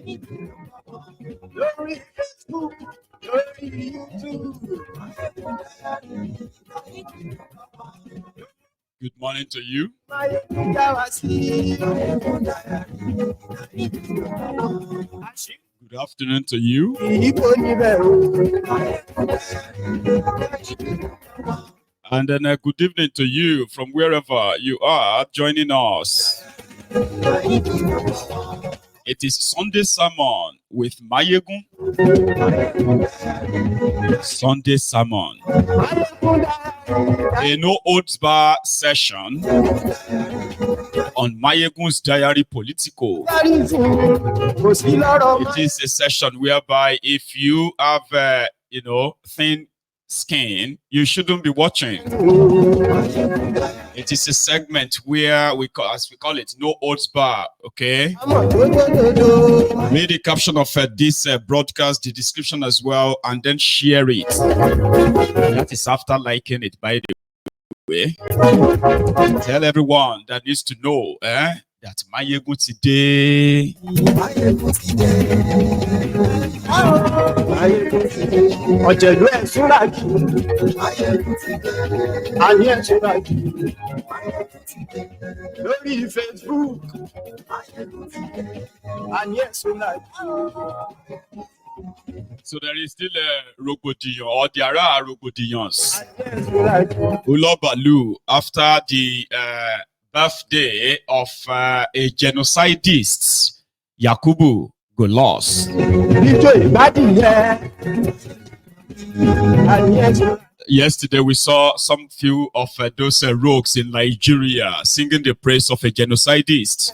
Glory Facebook, glory YouTube. Good morning to you. Good afternoon to you. And then good evening to you from wherever you are joining us. It is Sunday Sermon with Mayegun. Sunday Sermon. A no holds bar session on Mayegun's Diary Politico. It is a session whereby if you have, thin skin, you shouldn't be watching. It is a segment where as we call it, no holds bar. Okay. Read the caption of this broadcast, the description as well, and then share it. That is after liking it, by the way. Tell everyone that needs to know that Mayegun today. Glory Facebook. So there is still a Rogodillon, or there are Rogodillons. Ulobalu, after the birthday of a genocidist, Yakubu Golos. Yesterday we saw some few of those rogues in Nigeria singing the praise of a genocidist,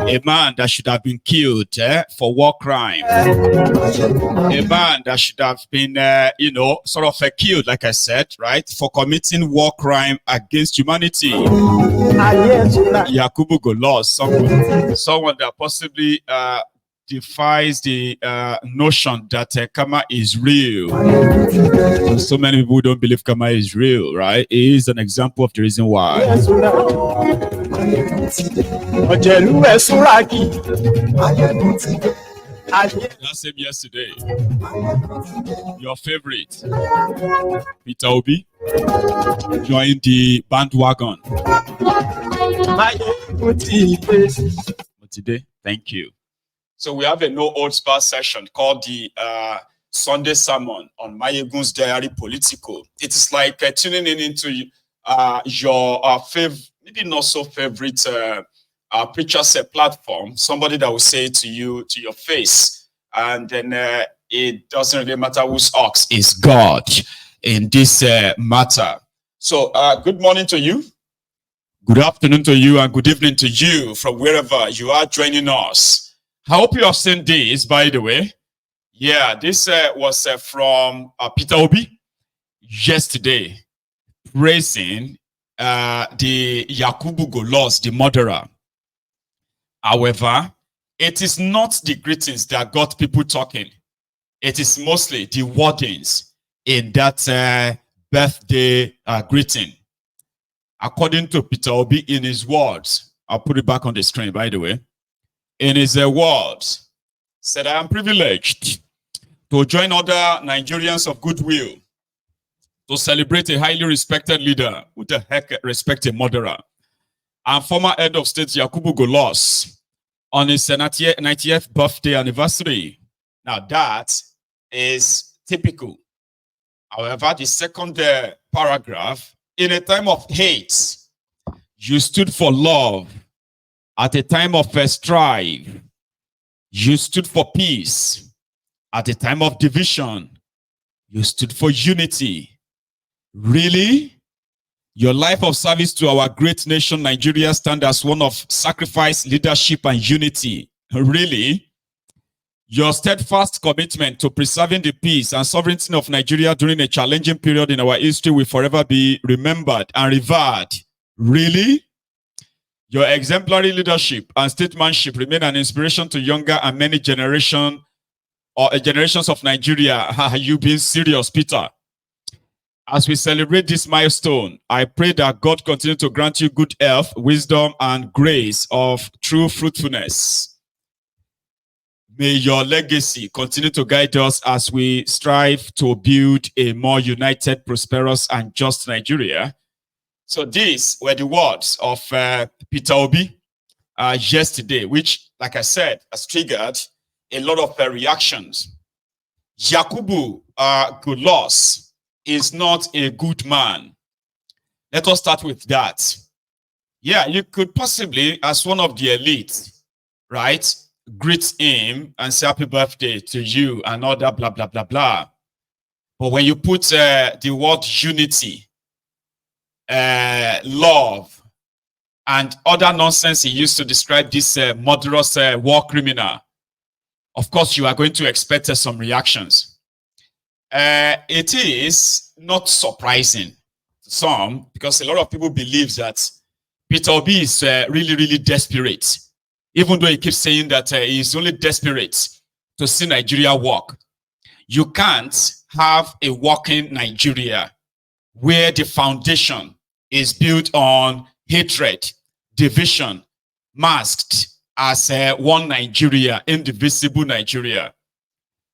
a man that should have been killed for war crime, a man that should have been, killed, like I said, right, for committing war crime against humanity. Yakubu Golos, someone that possibly defies the notion that karma is real. So many people don't believe karma is real, right? It is an example of the reason why. That's him yesterday. Your favorite, Peter Obi, joined the bandwagon. But today, thank you. So we have a no holds bar session called the Sunday Sermon on Mayegun's Diary Politico. It is like tuning in into your favorite, maybe not so favorite preacher's platform. Somebody that will say to you, to your face, and then it doesn't really matter whose ox is God in this matter. So good morning to you, good afternoon to you, and good evening to you from wherever you are joining us. I hope you have seen this, by the way. Yeah, this was from Peter Obi yesterday, praising the Yakubu Golos, the murderer. However, it is not the greetings that got people talking. It is mostly the wordings in that birthday greeting. According to Peter Obi, in his words, I'll put it back on the screen, by the way. In his words, said, I am privileged to join other Nigerians of goodwill to celebrate a highly respected leader. Who the heck respect a murderer? And former head of state Yakubu Golos on his 90th birthday anniversary. Now that is typical. However, the second paragraph, in a time of hate, you stood for love. At a time of strife, you stood for peace. At a time of division, you stood for unity. Really? Your life of service to our great nation, Nigeria, stands as one of sacrifice, leadership, and unity. Really? Your steadfast commitment to preserving the peace and sovereignty of Nigeria during a challenging period in our history will forever be remembered and revered. Really? Your exemplary leadership and statesmanship remain an inspiration to younger and many generations of Nigeria. Are you being serious, Peter? As we celebrate this milestone, I pray that God continue to grant you good health, wisdom, and grace of true fruitfulness. May your legacy continue to guide us as we strive to build a more united, prosperous, and just Nigeria. So these were the words of Peter Obi yesterday, which, like I said, has triggered a lot of reactions. Yakubu good loss is not a good man. Let us start with that. Yeah, you could possibly, as one of the elite, right, greet him and say happy birthday to you and all that, blah, blah, blah, blah. But when you put the word unity, love, and other nonsense he used to describe this murderous war criminal, of course, you are going to expect some reactions. It is not surprising to some, because a lot of people believe that Peter Obi is really, really desperate, even though he keeps saying that he's only desperate to see Nigeria work. You can't have a working Nigeria where the foundation is built on hatred, division, masked as one Nigeria, indivisible Nigeria.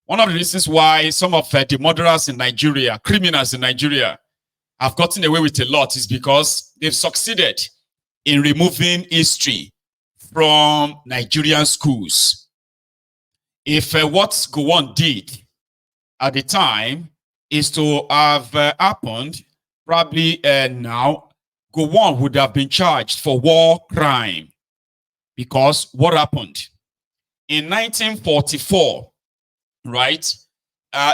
One of the reasons why some of the murderers in Nigeria, criminals in Nigeria, have gotten away with a lot is because they've succeeded in removing history from Nigerian schools. If what Gowon did at the time is to have happened, probably now, Gowon would have been charged for war crime. Because what happened? In 1944, right,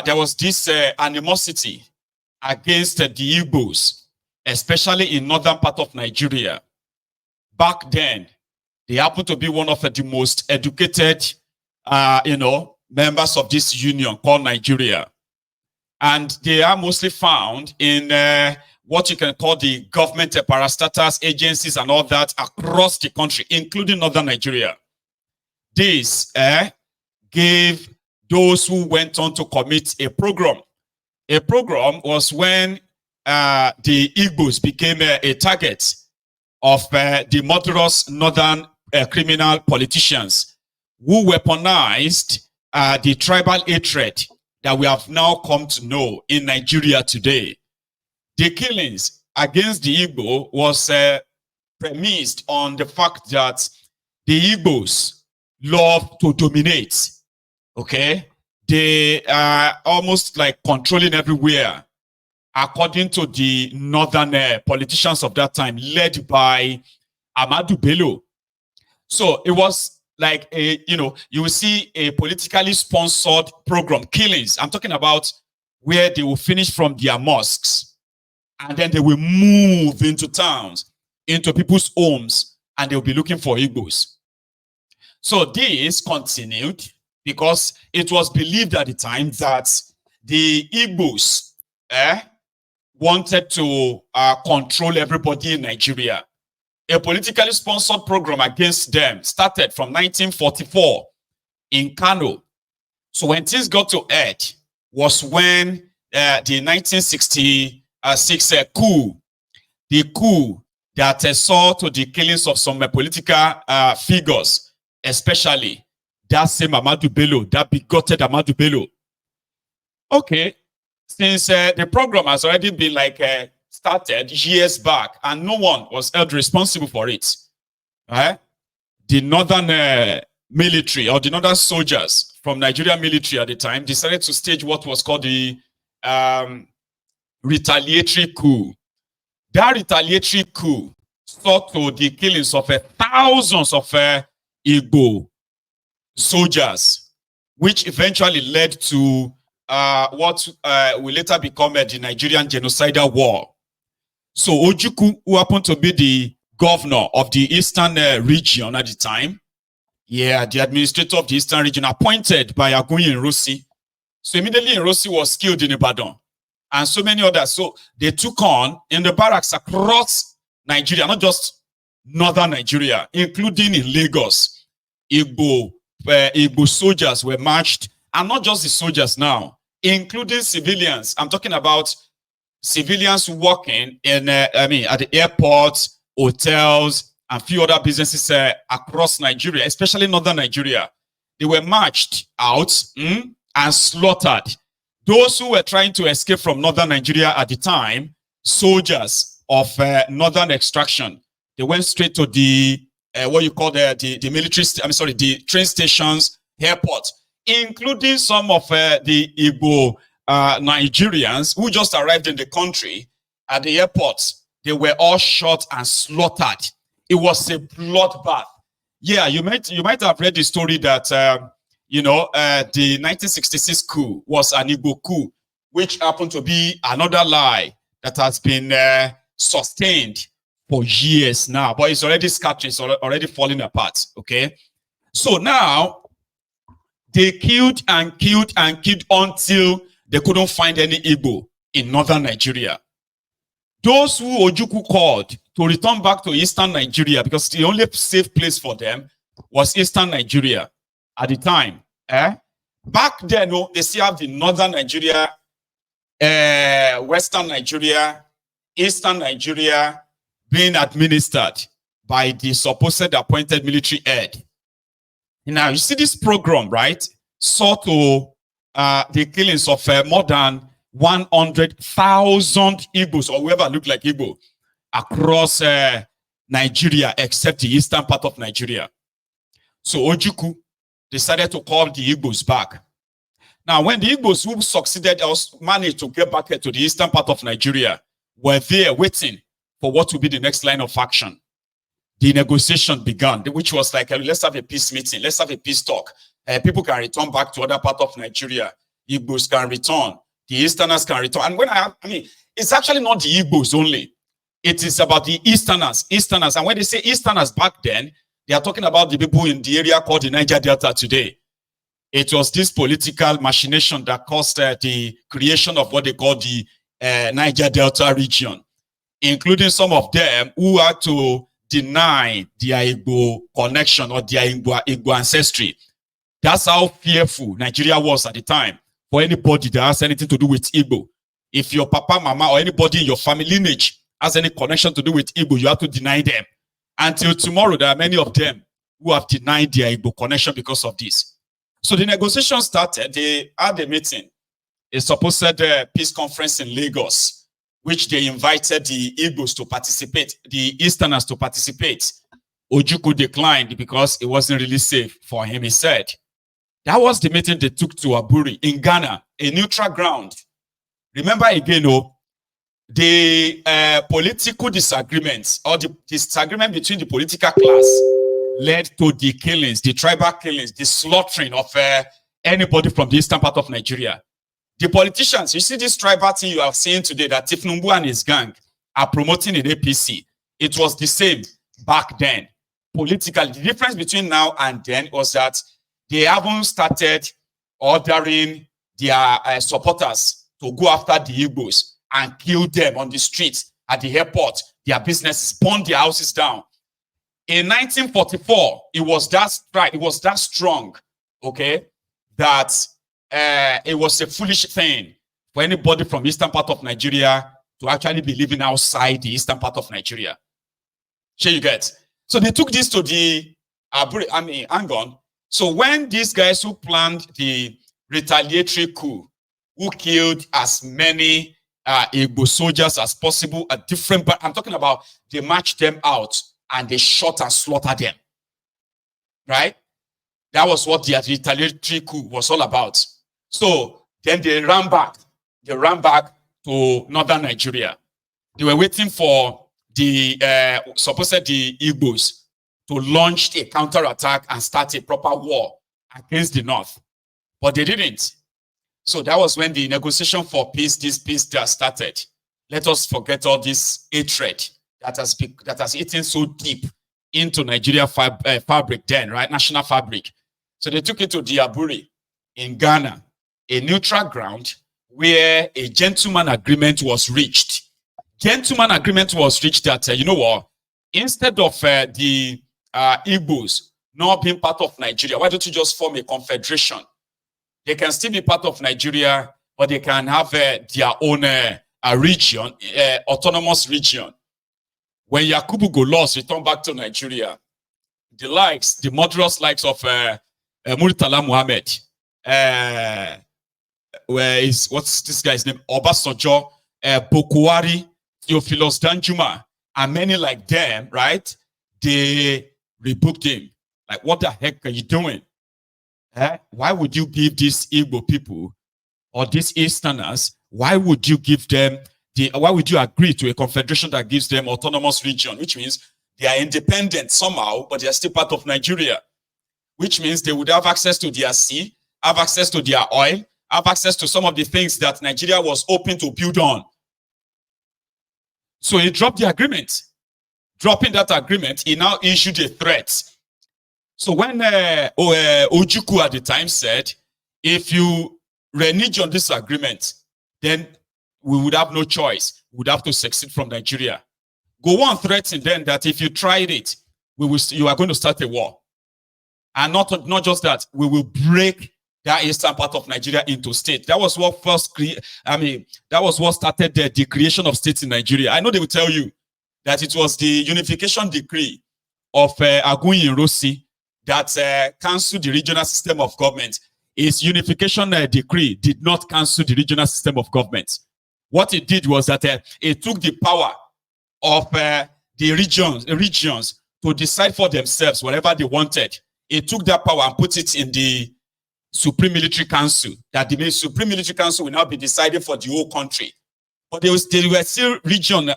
there was this animosity against the Igbos, especially in northern part of Nigeria. Back then, they happened to be one of the most educated, members of this union called Nigeria. And they are mostly found in what you can call the government parastatals, agencies, and all that across the country, including northern Nigeria. This gave those who went on to commit a program. A program was when the Igbos became a target of the murderous northern criminal politicians who weaponized the tribal hatred that we have now come to know in Nigeria today. The killings against the Igbo was premised on the fact that the Igbos love to dominate. Okay, they are almost like controlling everywhere, according to the northern politicians of that time, led by Ahmadu Bello. So it was like a, you will see a politically sponsored program, killings. I'm talking about where they will finish from their mosques and then they will move into towns, into people's homes, and they'll be looking for Igbos. So this continued because it was believed at the time that the Igbos wanted to control everybody in Nigeria. A politically sponsored program against them started from 1944 in Kano. So when things got to head was when the 1966 coup, the coup that saw to the killings of some political figures, especially that same Ahmadu Bello, that bigoted Ahmadu Bello. Okay, since the program has already been started years back and no one was held responsible for it, the northern military or the northern soldiers from Nigerian military at the time decided to stage what was called the retaliatory coup. That retaliatory coup sought to the killings of thousands of Igbo soldiers, which eventually led to what will later become the Nigerian genocidal war. So Ojukwu, who happened to be the governor of the Eastern region at the time, the administrator of the Eastern region, appointed by Agunyi Nrosi. So immediately Nrosi was killed in Ibadan, and so many others. So they took on in the barracks across Nigeria, not just northern Nigeria, including in Lagos. Igbo soldiers were marched, and not just the soldiers now, including civilians. I'm talking about civilians working in, at the airports, hotels, and few other businesses across Nigeria, especially northern Nigeria. they were marched out and slaughtered. Those who were trying to escape from northern Nigeria at the time, soldiers of northern extraction, they went straight to the what you call the military, the train stations, airport, including some of the Igbo Nigerians who just arrived in the country at the airport. They were all shot and slaughtered. It was a bloodbath. Yeah, you might have read the story that the 1966 coup was an Igbo coup, which happened to be another lie that has been sustained for years now, but it's already scattering, it's already falling apart. Okay, so now they killed and killed and killed until they couldn't find any Igbo in northern Nigeria. Those who Ojukwu called to return back to eastern Nigeria, because the only safe place for them was eastern Nigeria at the time. Back then, they still have the northern Nigeria, western Nigeria, eastern Nigeria being administered by the supposed appointed military head. Now, you see this program, right? Saw to the killings of more than 100,000 Igbos, or whoever look like Igbo, across Nigeria, except the eastern part of Nigeria. So Ojukwu decided to call the Igbos back. Now, when the Igbos who succeeded or managed to get back to the eastern part of Nigeria were there waiting for what would be the next line of action, the negotiation began, which was like, let's have a peace meeting, let's have a peace talk. People can return back to other part of Nigeria. Igbos can return. The Easterners can return. And when I mean, it's actually not the Igbos only. It is about the Easterners. And when they say Easterners back then, they are talking about the people in the area called the Niger Delta today. It was this political machination that caused the creation of what they call the Niger Delta region, including some of them who had to deny their Igbo connection or their Igbo ancestry. That's how fearful Nigeria was at the time for anybody that has anything to do with Igbo. If your papa, mama, or anybody in your family lineage has any connection to do with Igbo, you have to deny them. Until tomorrow, there are many of them who have denied their Igbo connection because of this. So the negotiation started. They had a meeting, a supposed peace conference in Lagos, which they invited the Igbos to participate, the Easterners to participate. Ojukwu declined because it wasn't really safe for him, he said. That was the meeting they took to Aburi in Ghana, a neutral ground. Remember again, the political disagreements or the disagreement between the political class led to the killings, the tribal killings, the slaughtering of anybody from the eastern part of Nigeria. The politicians, you see this tribal thing you are seeing today that Tifnumbu and his gang are promoting in APC. It was the same back then. Politically, the difference between now and then was that they haven't started ordering their supporters to go after the Igbos and kill them on the streets, at the airport, their businesses, burn their houses down. In 1944, it was that strike, it was that strong, okay, that it was a foolish thing for anybody from the eastern part of Nigeria to actually be living outside the eastern part of Nigeria. Sure you get? So they took this to the Aburi, hang on. So when these guys who planned the retaliatory coup, who killed as many Igbo soldiers as possible at different, but I'm talking about they marched them out and they shot and slaughtered them. Right? That was what the retaliatory coup was all about. So then they ran back. They ran back to northern Nigeria. They were waiting for the the Igbos to launch a counterattack and start a proper war against the north. But they didn't. So that was when the negotiation for peace, this peace that started. Let us forget all this hatred that has eaten so deep into Nigeria fabric then, right? National fabric. So they took it to the Aburi in Ghana, a neutral ground where a gentleman agreement was reached. Gentleman agreement was reached that, you know what, instead of the Igbos not being part of Nigeria, why don't you just form a confederation? They can still be part of Nigeria, but they can have their own region, autonomous region. When Yakubu go lost, return back to Nigeria, the murderous likes of Muritala Muhammad, what's this guy's name? Obasanjo, Bokuwari, Theophilus Danjuma, and many like them, right? They rebuked him. Like, what the heck are you doing? Why would you give these Igbo people or these Easterners, why would you give them why would you agree to a confederation that gives them autonomous region, which means they are independent somehow, but they are still part of Nigeria, which means they would have access to their sea, have access to their oil, have access to some of the things that Nigeria was hoping to build on. So he dropped the agreement. Dropping that agreement, he now issued a threat. So when Ojukwu at the time said, if you renege on this agreement, then we would have no choice. We would have to succeed from Nigeria. Gowon threatened then that if you tried it, you are going to start a war. And not just that, we will break that eastern part of Nigeria into state. That was what that was what started the creation of states in Nigeria. I know they will tell you that it was the unification decree of Aguiyi Rossi that canceled the regional system of government. Its unification decree did not cancel the regional system of government. What it did was that it took the power of the regions to decide for themselves whatever they wanted. It took that power and put it in the Supreme Military Council, that the Supreme Military Council will now be deciding for the whole country. But they were still region,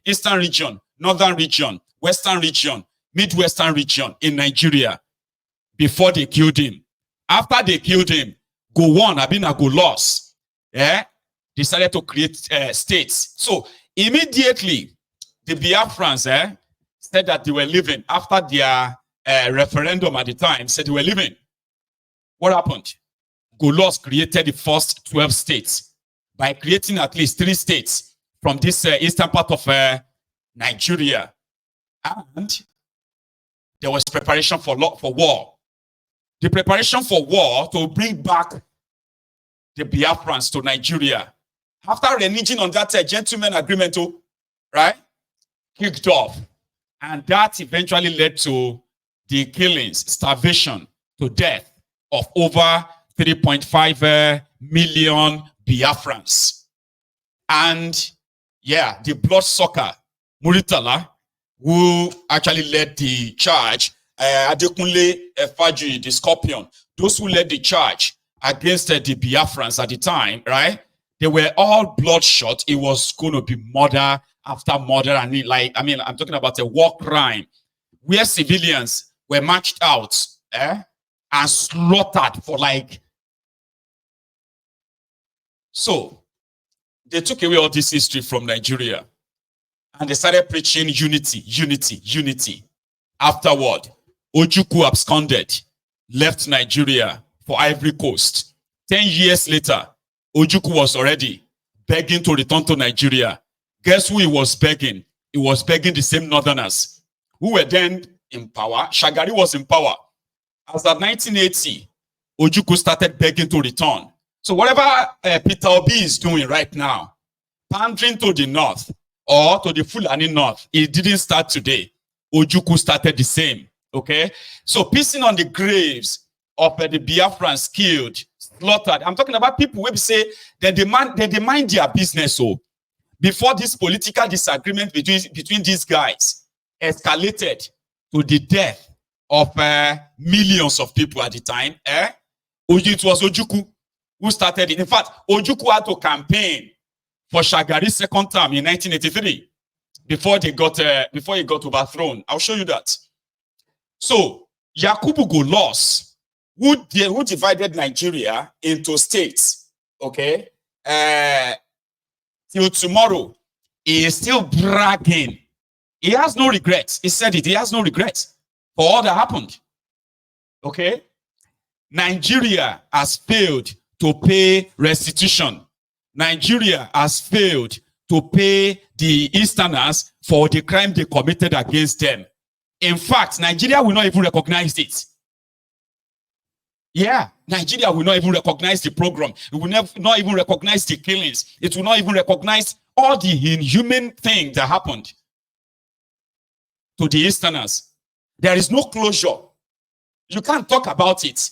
Eastern region, Northern region, Western region, Midwestern region in Nigeria before they killed him. After they killed him, Gowon, Golos, decided to create states. So immediately, the Biafrans said that they were leaving after their referendum at the time, said they were leaving. What happened? Golos created the first 12 states by creating at least 3 states from this eastern part of Nigeria. And there was preparation for war. The preparation for war to bring back the Biafrans to Nigeria. After reneging on that gentleman agreement, right, kicked off. And that eventually led to the killings, starvation, to death of over 3.5 million Biafrans. And yeah, the bloodsucker, Muritala, who actually led the charge, Adekunle Faji, the Scorpion, those who led the charge against the Biafrans at the time, right? They were all bloodshot. It was going to be murder after murder. And I'm talking about a war crime where civilians were marched out and slaughtered for So they took away all this history from Nigeria and they started preaching unity. Afterward, Ojukwu absconded, left Nigeria for Ivory Coast. 10 years later, Ojukwu was already begging to return to Nigeria. Guess who he was begging? He was begging the same northerners who were then in power. Shagari was in power. As of 1980, Ojukwu started begging to return. So whatever Peter Obi is doing right now, pandering to the north or to the Fulani north, it didn't start today. Ojukwu started the same. Okay? So pissing on the graves of the Biafrans killed, slaughtered. I'm talking about people who say that they mind their business. So before this political disagreement between these guys escalated to the death of millions of people at the time, it was Ojukwu who started it. In fact, Ojukwu had to campaign for Shagari's second term in 1983 before he got overthrown. I'll show you that. So Yakubu Golos, who divided Nigeria into states, okay, till tomorrow, he is still bragging. He has no regrets. He said it. He has no regrets for all that happened. Okay? Nigeria has failed to pay restitution. Nigeria has failed to pay the Easterners for the crime they committed against them. In fact, Nigeria will not even recognize it. Yeah, Nigeria will not even recognize the program. It will not even recognize the killings. It will not even recognize all the inhuman things that happened to the Easterners. There is no closure. You can't talk about it.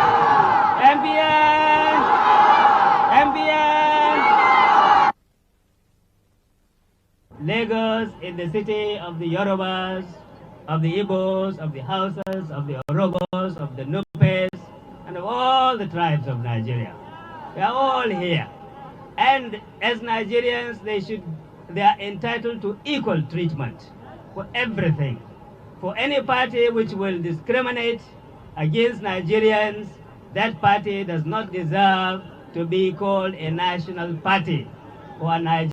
in the city of the Yorubas, of the Igbos, of the Hausas, of the Orogos, of the Nupes, and of all the tribes of Nigeria. We are all here. And as Nigerians, they are entitled to equal treatment for everything. For any party which will discriminate against Nigerians, that party does not deserve to be called a national party or a Nigerian